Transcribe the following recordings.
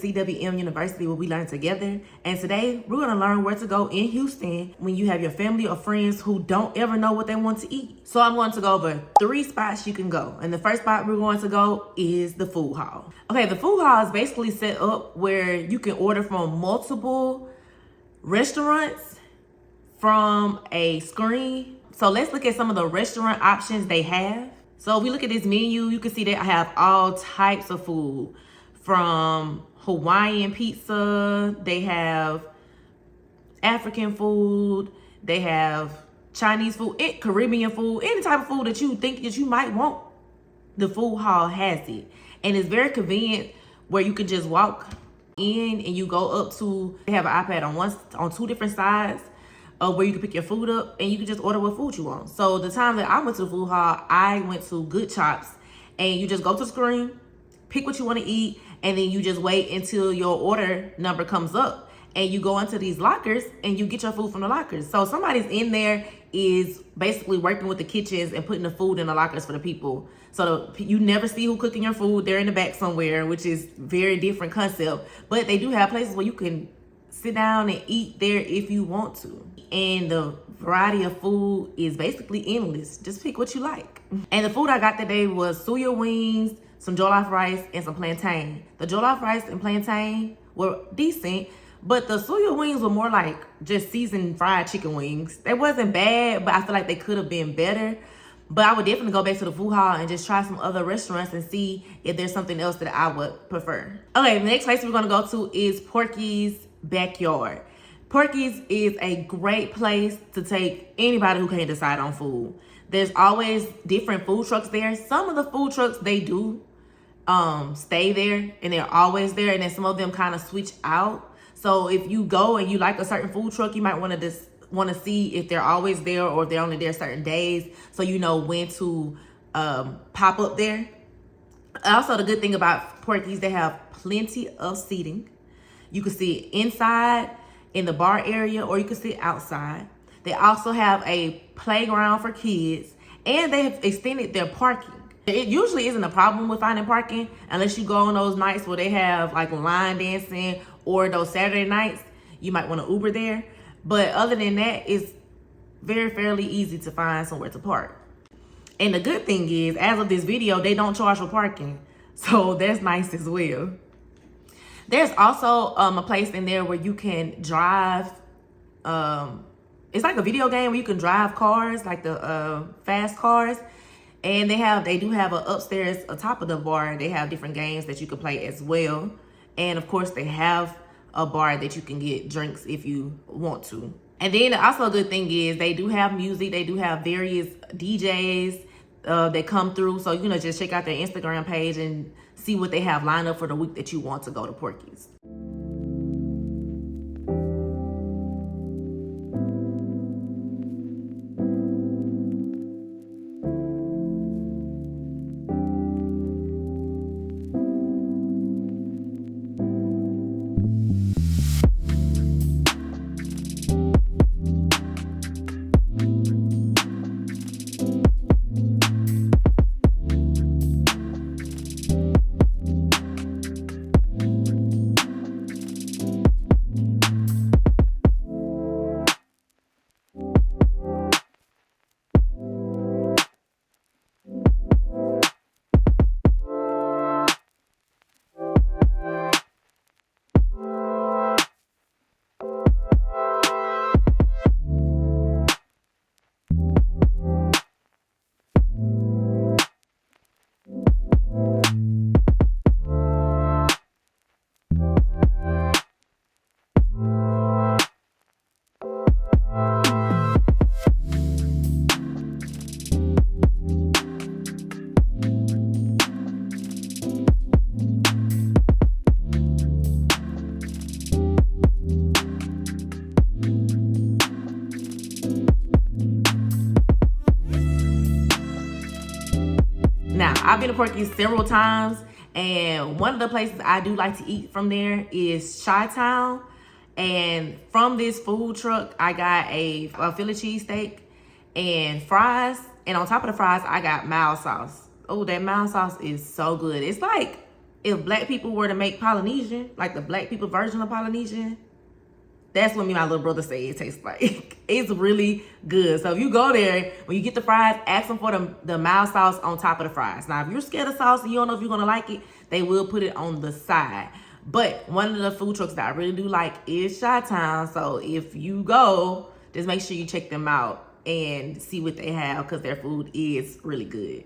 CWM University, where we learn together. And today we're gonna learn where to go in Houston when you have your family or friends who don't ever know what they want to eat. So I'm going to go over 3 spots you can go. And the first spot we're going to go is the food hall. Okay, the food hall is basically set up where you can order from multiple restaurants from a screen. So let's look at some of the restaurant options they have. So if we look at this menu, you can see they have all types of food, from Hawaiian pizza, they have African food, they have Chinese food, Caribbean food, any type of food that you think that you might want. The food hall has it. And it's very convenient where you can just walk in and you go up to, they have an iPad on 2 different sides where you can pick your food up and you can just order what food you want. So the time that I went to the food hall, I went to Good Chops, and you just go to the screen, pick what you want to eat, and then you just wait until your order number comes up, and you go into these lockers and you get your food from the lockers. So somebody's in there is basically working with the kitchens and putting the food in the lockers for the people. So you never see who cooking your food. They're in the back somewhere, which is very different concept. But they do have places where you can sit down and eat there if you want to. And the variety of food is basically endless. Just pick what you like. And the food I got today was suya wings, some jollof rice, and some plantain. The jollof rice and plantain were decent, but the suya wings were more like just seasoned fried chicken wings. They wasn't bad, but I feel like they could have been better. But I would definitely go back to the food hall and just try some other restaurants and see if there's something else that I would prefer. Okay, the next place we're gonna go to is Porky's Backyard. Porky's is a great place to take anybody who can't decide on food. There's always different food trucks there. Some of the food trucks, they do stay there and they're always there, and then some of them kind of switch out. So if you go and you like a certain food truck, you might want to see if they're always there or if they're only there certain days, so you know when to pop up there. Also, the good thing about Porky's, they have plenty of seating. You can sit inside in the bar area, or you can sit outside. They also have a playground for kids, and they have extended their parking. It usually isn't a problem with finding parking unless you go on those nights where they have like line dancing, or those Saturday nights, you might want to Uber there. But other than that, it's fairly easy to find somewhere to park. And the good thing is, as of this video, they don't charge for parking. So that's nice as well. There's also a place in there where you can drive. It's like a video game where you can drive cars, like the fast cars. And they do have an upstairs, atop of the bar, they have different games that you can play as well. And of course, they have a bar that you can get drinks if you want to. And then also a good thing is they do have music. They do have various DJs that come through. So, you know, just check out their Instagram page and see what they have lined up for the week that you want to go to Porky's. Now, I've been to Porky's several times, and one of the places I do like to eat from there is CHITOWN. And from this food truck, I got a Philly cheesesteak and fries. And on top of the fries, I got mild sauce. Oh, that mild sauce is so good. It's like if black people were to make Polynesian, like the black people version of Polynesian, that's what me and my little brother say it tastes like. It's really good. So if you go there, when you get the fries, ask them for the mild sauce on top of the fries. Now, if you're scared of sauce and you don't know if you're going to like it, they will put it on the side. But one of the food trucks that I really do like is CHITOWN. So if you go, just make sure you check them out and see what they have, because their food is really good.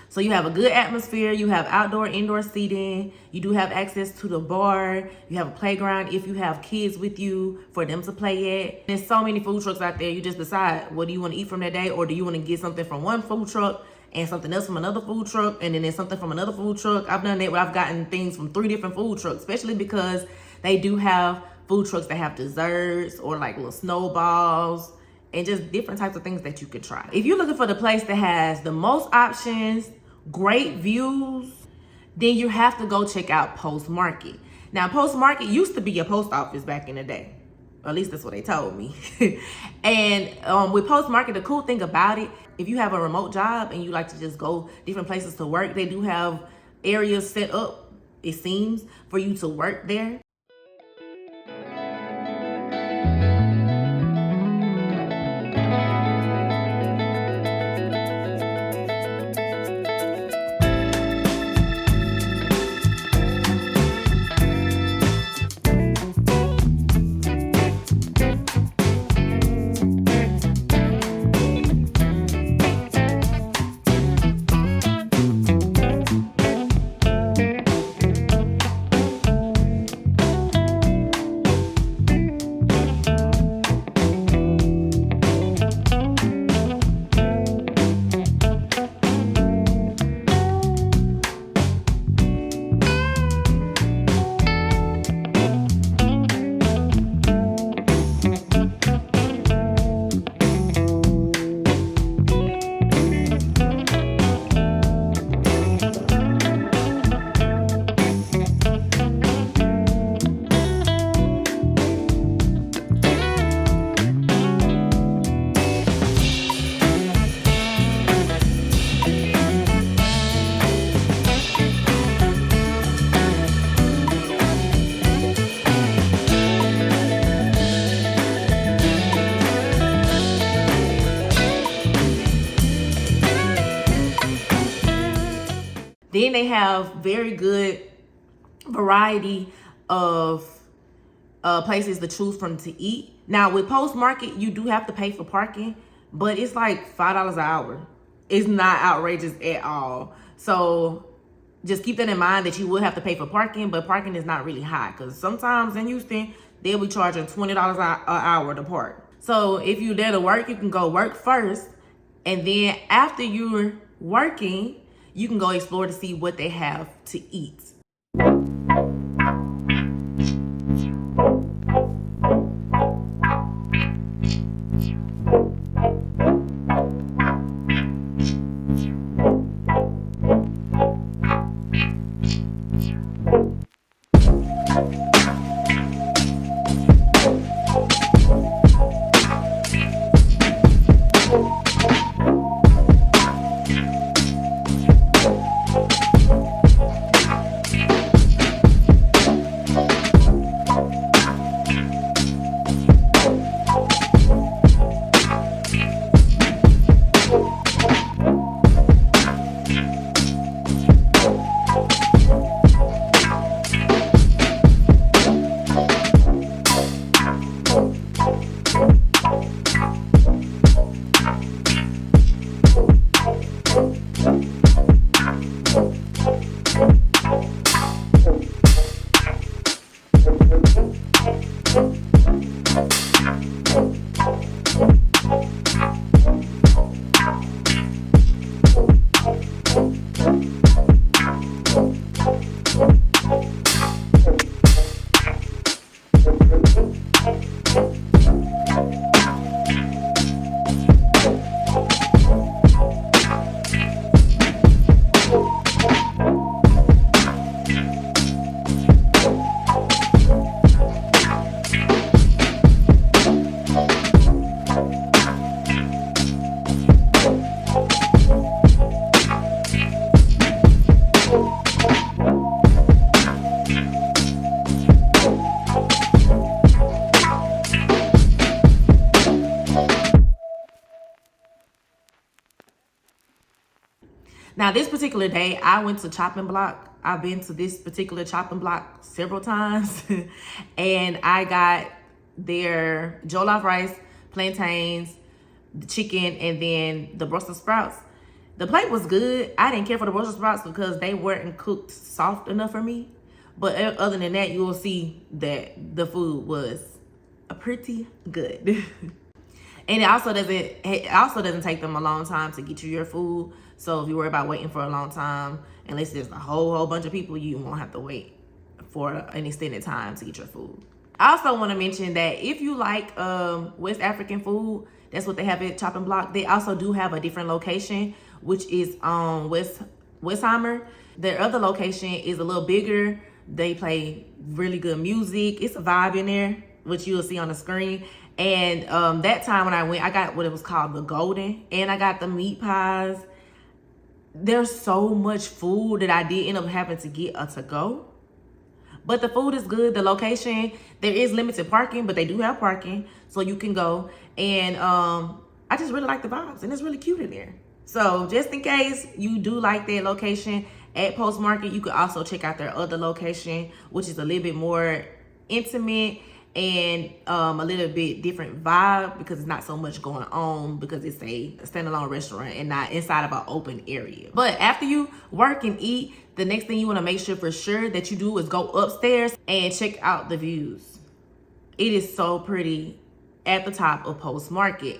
So you have a good atmosphere, you have outdoor, indoor seating, you do have access to the bar, you have a playground if you have kids with you for them to play at. There's so many food trucks out there, you just decide what do you want to eat from that day, or do you want to get something from one food truck and something else from another food truck, and then there's something from another food truck. I've done that where I've gotten things from 3 different food trucks, especially because they do have food trucks that have desserts or like little snowballs and just different types of things that you could try. If you're looking for the place that has the most options, great views, then you have to go check out Post Market. Now, Post Market used to be a post office back in the day. Or at least that's what they told me. And with Post Market, the cool thing about it, if you have a remote job and you like to just go different places to work, they do have areas set up, it seems, for you to work there. Then they have very good variety of places to choose from to eat. Now with Post Market, you do have to pay for parking, but it's like $5 an hour. It's not outrageous at all. So just keep that in mind, that you will have to pay for parking, but parking is not really high, because sometimes in Houston, they'll be charging $20 an hour to park. So if you're there to work, you can go work first, and then after you're working, you can go explore to see what they have to eat. Now, this particular day, I went to ChopNBlok. I've been to this particular ChopNBlok several times. And I got their jollof rice, plantains, the chicken, and then the Brussels sprouts. The plate was good. I didn't care for the Brussels sprouts because they weren't cooked soft enough for me. But other than that, you will see that the food was pretty good. And it also doesn't take them a long time to get you your food. So if you worry about waiting for a long time, unless there's a whole bunch of people, you won't have to wait for an extended time to get your food. I also want to mention that if you like West African food, that's what they have at ChopNBlok. They also do have a different location, which is on Westheimer. Their other location is a little bigger. They play really good music. It's a vibe in there, which you'll see on the screen. And that time when I went, I got what it was called the Golden, and I got the meat pies. There's so much food that I did end up having to get a to-go. But the food is good. The location, there is limited parking, but they do have parking, so you can go. And I just really like the vibes, and it's really cute in there. So just in case you do like that location at Post Market, you could also check out their other location, which is a little bit more intimate and a little bit different vibe because it's not so much going on because it's a standalone restaurant and not inside of an open area. But after you work and eat, the next thing you want to make sure for sure that you do is go upstairs and check out the views. It is so pretty at the top of Post Market.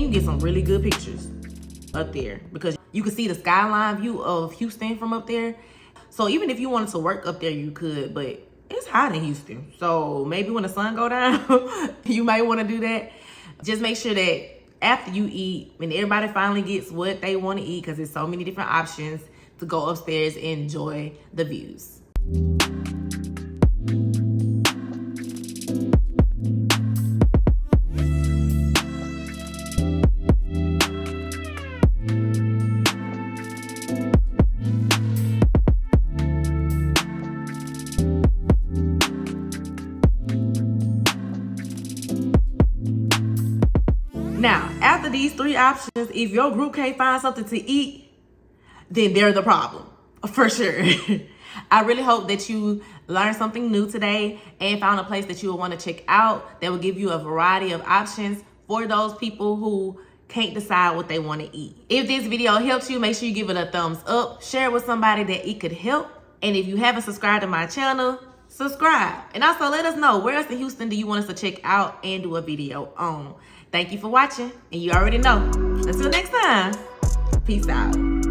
Get some really good pictures up there because you can see the skyline view of Houston from up there. So even if you wanted to work up there, you could, but it's hot in Houston. So maybe when the sun go down, you might want to do that. Just make sure that after you eat, when everybody finally gets what they want to eat, because there's so many different options, to go upstairs and enjoy the views. Now, after these three options, if your group can't find something to eat, then they're the problem, for sure. I really hope that you learned something new today and found a place that you will want to check out that will give you a variety of options for those people who can't decide what they want to eat. If this video helps you, make sure you give it a thumbs up, share it with somebody that it could help. And if you haven't subscribed to my channel, subscribe. And also let us know, where else in Houston do you want us to check out and do a video on? Thank you for watching, and you already know. Until next time, peace out.